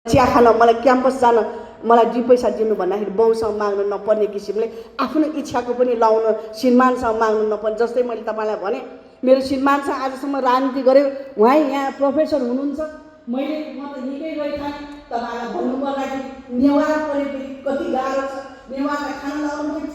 चिया खान मलाई क्याम्पस जान मलाई 2 पैसा दिनु भन्दाखेरि बाउसँग माग्नु नपर्ने किसिमले आफ्नो इच्छाको पनि लाउन श्रीमानसँग माग्नु नपर्ने। जस्तै मैले तपाईँलाई भने मेरो श्रीमानसँग आजसम्म राजनीति गर्यो, उहाँ यहाँ प्रोफेसर हुनुहुन्छ, म त निकै गइखाने। तपाईँलाई भन्नु पर्दा कि नेवार परेपछि कति गाह्रो छ, नेवारलाई खाना लाउनु पनि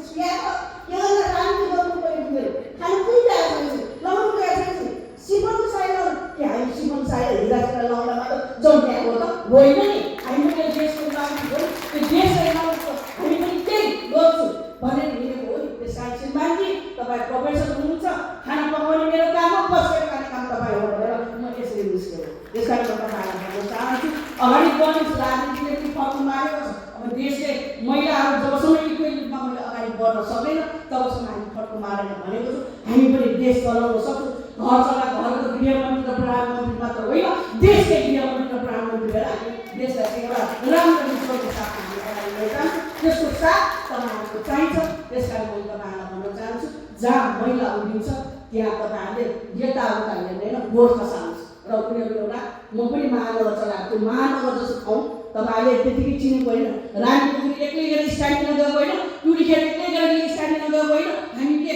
राजनीति गर्नु पऱ्यो, मेरो खाना पुगिरहेको छैन, लाउनु गएको छैन। सिमन साइड के हामी सिमन साइड हिरातिर लाउँदा मात्र जम्ट्याएको त होइन नि। हामी यो देशको लागि हो, त्यो देशलाई लाउँछ, हामी पनि त्यही गर्छु भनेर हिँडेको हो नि। त्यस कारण श्रीमानजी तपाईँ प्रोफेसर हुनुहुन्छ, खाना पकाउने मेरो काम हो, बसेर खाने काम तपाईँ हो भनेर म यसरी निस्केँ। त्यस कारण म तपाईँलाई भन्न चाहन्छु, अगाडि बढ्नु राजनीतिले पनि फर्क मारेको छ। अब देशले महिलाहरू जबसम्म इक्वेल रूपमा मैले अगाडि बढ्न सक्दैन तबसम्म हामी फर्क मारेन भनेको छु। हामी पनि देश चलाउन सक्छौँ। घर चला घरको गृहमन्त्री र प्रधानमन्त्री मात्र होइन, देशकै गृहमन्त्री र प्रधानमन्त्री भएर हामी देशलाई एउटा राम्रो विश्वको साथ हामी अगाडि लैजान्छौँ। त्यसको साथ तपाईँहरूको चाहिन्छ। त्यस कारण म तपाईँहरूलाई भन्न चाहन्छु, जहाँ महिला उभिन्छ त्यहाँ तपाईँहरूले यताउता हेर्दैन, भोट खसाल्नुहोस्। र कुनै एउटा म पनि महानगर चलाएको छु, महानगर जस्तो ठाउँ तपाईँहरूले त्यतिकै चिनेको होइन। रानीपुर एक्लै गरेर स्ट्यान्डिङ गएको होइन, टुरिखेर एक्लै गरेर स्ट्यान्डिङ गएको होइन। हामी के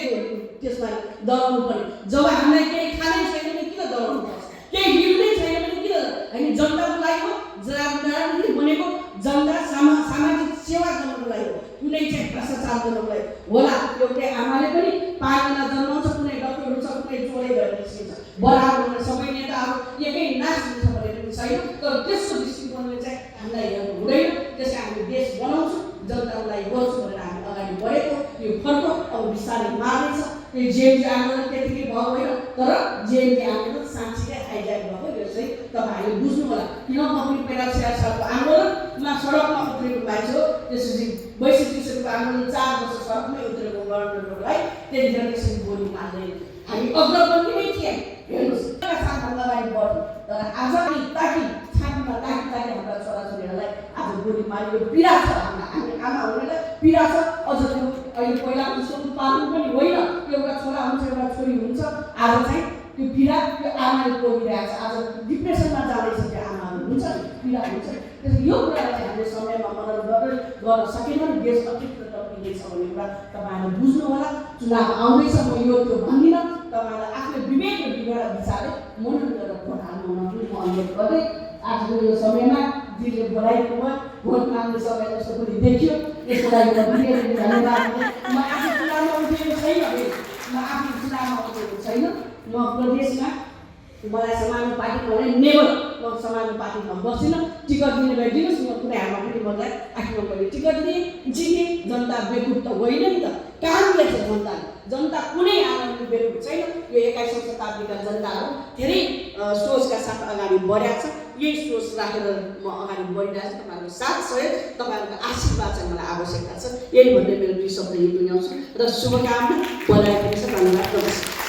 त्यसमा दलाउनु पर्ने? जब हामीलाई केही खानै छैन भने किन दलाउनु पर्छ? केही हिँड्नै छैन भने किन? हामी जनताको लागि हो, राजनीति भनेको जनता सामाजिक सेवा गर्नको लागि हो, कुनै चाहिँ भ्रष्टाचार गर्नको लागि होला। एउटै आमाले पनि 5 जना जन्माउँछ, कुनै डक्टर हुन्छ, कुनै चोरै गरेर निस्किन्छ। बराबर सबै नेताहरू एकै नाश हुन्छ भनेर पनि छैन, तर त्यसको दृष्टिकोणले चाहिँ हामीलाई हेर्नु हुँदैन। त्यसै हामी देश बनाउँछु, जनताको लागि गर्छु भनेर हामी अगाडि बढेको यो फर्क अब बिस्तारै मार्दैछ। यो जेएनजी आन्दोलन त्यतिकै भएको होइन, तर जेएनजी आन्दोलन साँच्चीकै हाइज्याक भएको यो चाहिँ तपाईँहरूले बुझ्नु होला। किन म पनि पहिला 66 सालको आन्दोलनमा सडकमा उत्रेको मान्छे हो, त्यसपछि 62 आन्दोलन 4 वर्ष सडकमै उत्रेको गर्नलाई त्यतिखेर त्यसरी गोली मार्दै हामी अग्रपन्थीमै थियौँ। हेर्नुहोस् साथभन्दा अगाडि बढ्यो, तर आज ताकि छातीमा ताकि हाम्रा छोराछोरीहरूलाई आज गोली मारेको पीडा छ। हामी आमा हुनेलाई पीडा छ। अझ त्यो अहिले पहिलाको जस्तो पालन पनि होइन, एउटा छोरा हुन्छ एउटा छोरी हुन्छ। आज चाहिँ त्यो पीडा त्यो आमाले भोगिरहेको छ। आज डिप्रेसनमा जाँदैछ, त्यो आमाहरू हुन्छ नि पीडा हुन्छ। त्यसो यो कुरालाई चाहिँ हामीले समयमा मनन गर्न सकेन भने देश अतिरिक्त टप्किँदैछ भन्ने कुरा तपाईँहरूले बुझ्नु होला। चुनाव आउँदैछ, म यो त्यो भन्दिनँ। तपाईँलाई आफ्नो विवेक र विचारले मनन गरेर भोट हाल्नु पनि म अनुरोध गर्दै आजको यो समयमा दिदीले बोलाइदिनु भयो, भोट माग्ने समय जस्तो पनि देखियो। यसको लागि म धन्यवाद। म आफू चुनावमा उठेको छैन, म प्रदेशमा मलाई समानुपातिक भने नेभर म समानुपातिकमा बस्दिनँ। टिकट दिने भए दिनुहोस्, म कुनै हालमा पनि मलाई आफ्नो मैले टिकट दिएँ, जितेँ। जनता बेकुब त होइन नि त, काम गर्छ जनताले। जनता कुनै आन्दोलनको बेकुब छैन। यो 21औं शताब्दीका जनताहरू धेरै सोचका साथ अगाडि बढेका छ। यही सोच राखेर म अगाडि बढिरहेको छु। तपाईँहरूको साथ सहयोग, तपाईँहरूको आशीर्वाद चाहिँ मलाई आवश्यकता छ। यही भन्दै मेरो 2 शब्द यही टुङ्ग्याउँछु र शुभकामना बनाइदिनु छ। धन्यवाद, नमस्कार।